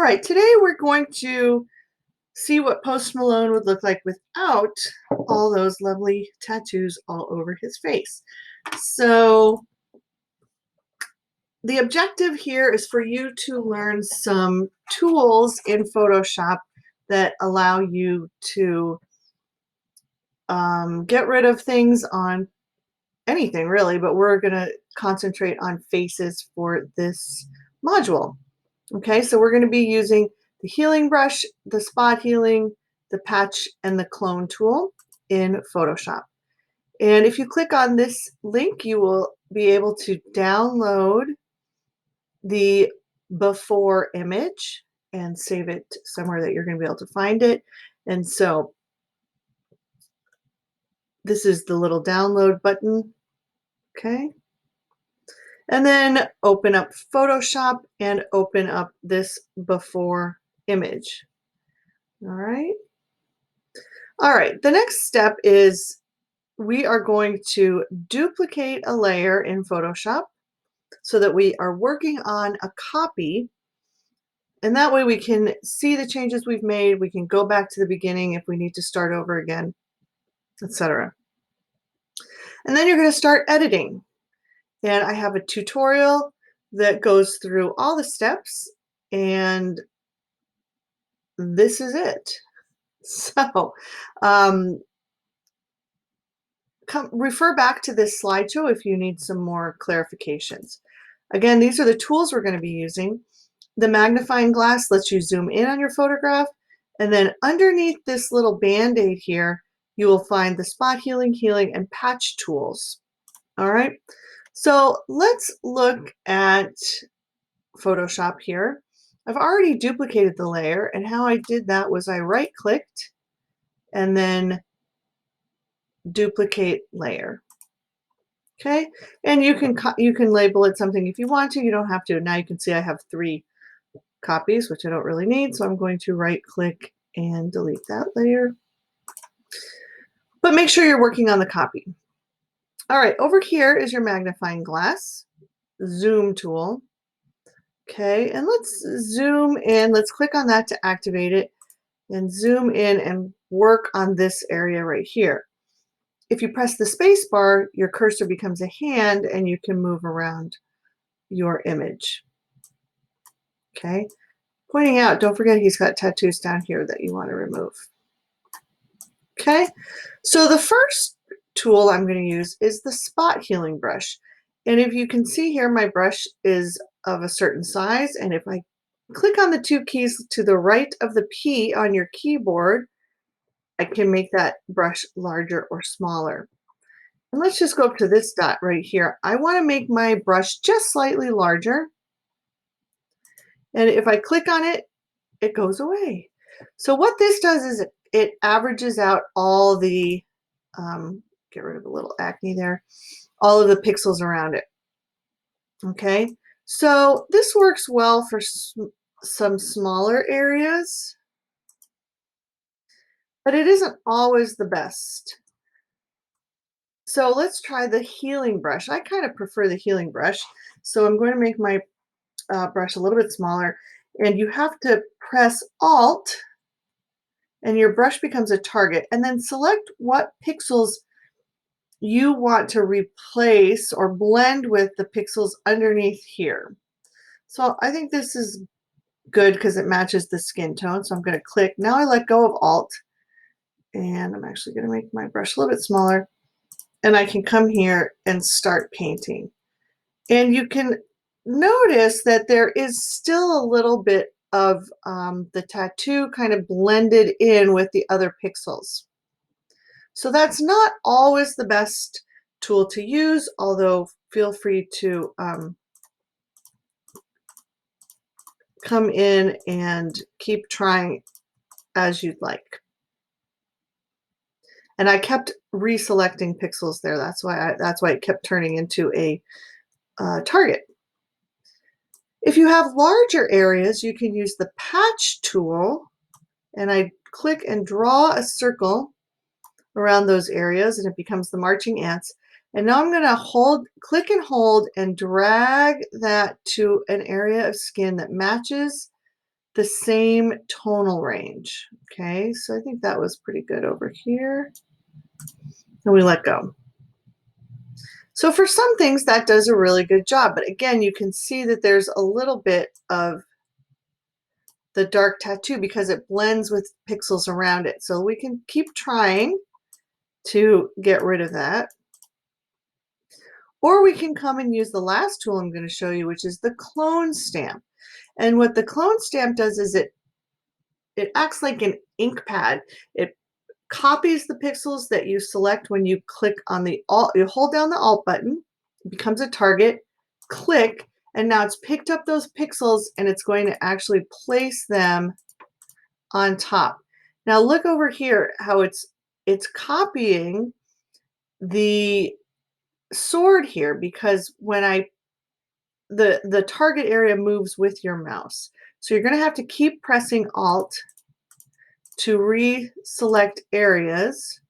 right, today we're going to see what Post Malone would look like without all those lovely tattoos all over his face. So, the objective here is for you to learn some tools in Photoshop that allow you to get rid of things on anything really, but we're going to concentrate on faces for this module. Okay, so we're going to be using the healing brush, the spot healing, the patch, and the clone tool in Photoshop. And if you click on this link, you will be able to download the before image and save it somewhere that you're going to be able to find it. And so this is the little download button. Okay. And then open up Photoshop and open up this before image. All right. All right, the next step is we are going to duplicate a layer in Photoshop so that we are working on a copy. And that way we can see the changes we've made. We can go back to the beginning if we need to start over again, etc. And then you're going to start editing. And I have a tutorial that goes through all the steps, and this is it. So refer back to this slideshow if you need some more clarifications. Again, these are the tools we're going to be using. The magnifying glass lets you zoom in on your photograph, and then underneath this little band-aid here, you will find the spot healing, and patch tools. All right, so let's look at Photoshop here. I've already duplicated the layer, and how I did that was I right-clicked and then duplicate layer. Okay, and you can label it something if you want to. You don't have to. Now you can see I have 3 copies, which I don't really need, so I'm going to right-click and delete that layer. But make sure you're working on the copy. All right, over here is your magnifying glass, zoom tool. Okay, and let's zoom in. Let's click on that to activate it and zoom in and work on this area right here. If you press the space bar, your cursor becomes a hand and you can move around your image. Okay, pointing out, don't forget he's got tattoos down here that you want to remove. Okay, so the first tool I'm going to use is the spot healing brush. And if you can see here, my brush is of a certain size. And if I click on the 2 keys to the right of the P on your keyboard, I can make that brush larger or smaller. And let's just go up to this dot right here. I want to make my brush just slightly larger. And if I click on it, it goes away. So what this does is it averages out all the, get rid of a little acne there, all of the pixels around it. Okay, so this works well for some smaller areas, but it isn't always the best. So let's try the healing brush. I kind of prefer the healing brush. So I'm going to make my brush a little bit smaller, and you have to press Alt and your brush becomes a target, and then select what pixels you want to replace or blend with the pixels underneath here. So I think this is good because it matches the skin tone. So I'm going to click. Now I let go of Alt, and I'm actually going to make my brush a little bit smaller, and I can come here and start painting. And you can notice that there is still a little bit of the tattoo kind of blended in with the other pixels. So that's not always the best tool to use, although feel free to come in and keep trying as you'd like. And I kept reselecting pixels there. That's why it kept turning into a target. If you have larger areas, you can use the patch tool, and I click and draw a circle around those areas, and it becomes the marching ants. And now I'm going to click and hold and drag that to an area of skin that matches the same tonal range. Okay, so I think that was pretty good over here. And we let go. So for some things, that does a really good job. But again, you can see that there's a little bit of the dark tattoo because it blends with pixels around it. So we can keep trying to get rid of that. Or we can come and use the last tool I'm going to show you, which is the clone stamp. And what the clone stamp does is it acts like an ink pad. It copies the pixels that you select when you click on the Alt. You hold down the Alt button, it becomes a target, click, and now it's picked up those pixels and it's going to actually place them on top. Now look over here how it's copying the sword here because when the target area moves with your mouse. So you're going to have to keep pressing Alt to reselect areas,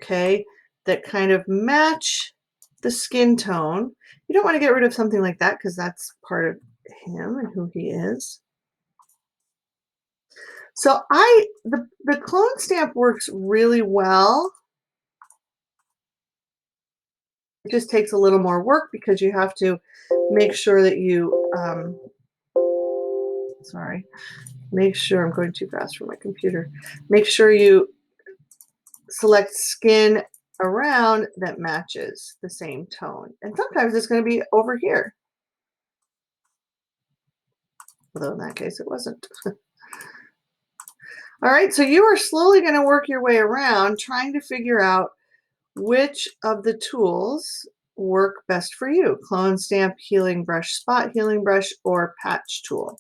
okay, that kind of match the skin tone. You don't want to get rid of something like that because that's part of him and who he is. So the clone stamp works really well. It just takes a little more work because you have to make sure that you, sorry, make sure I'm going too fast for my computer. Make sure you select skin around that matches the same tone. And sometimes it's going to be over here. Although in that case it wasn't. All right, so you are slowly going to work your way around trying to figure out which of the tools work best for you. Clone stamp, healing brush, spot healing brush, or patch tool.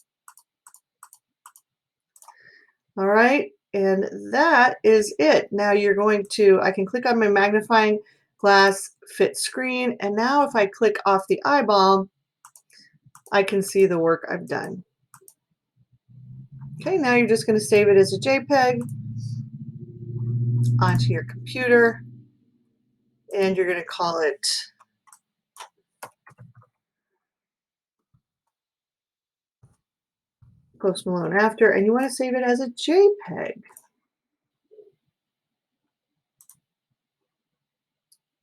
All right, and that is it. Now you're going to, I can click on my magnifying glass, fit screen, and now if I click off the eyeball, I can see the work I've done. Okay, now you're just going to save it as a JPEG onto your computer, and you're going to call it Post Malone After, and you want to save it as a JPEG.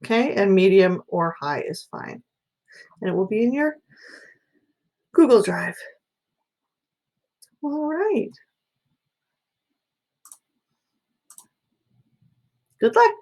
Okay, and medium or high is fine. And it will be in your Google Drive. All right. Good luck.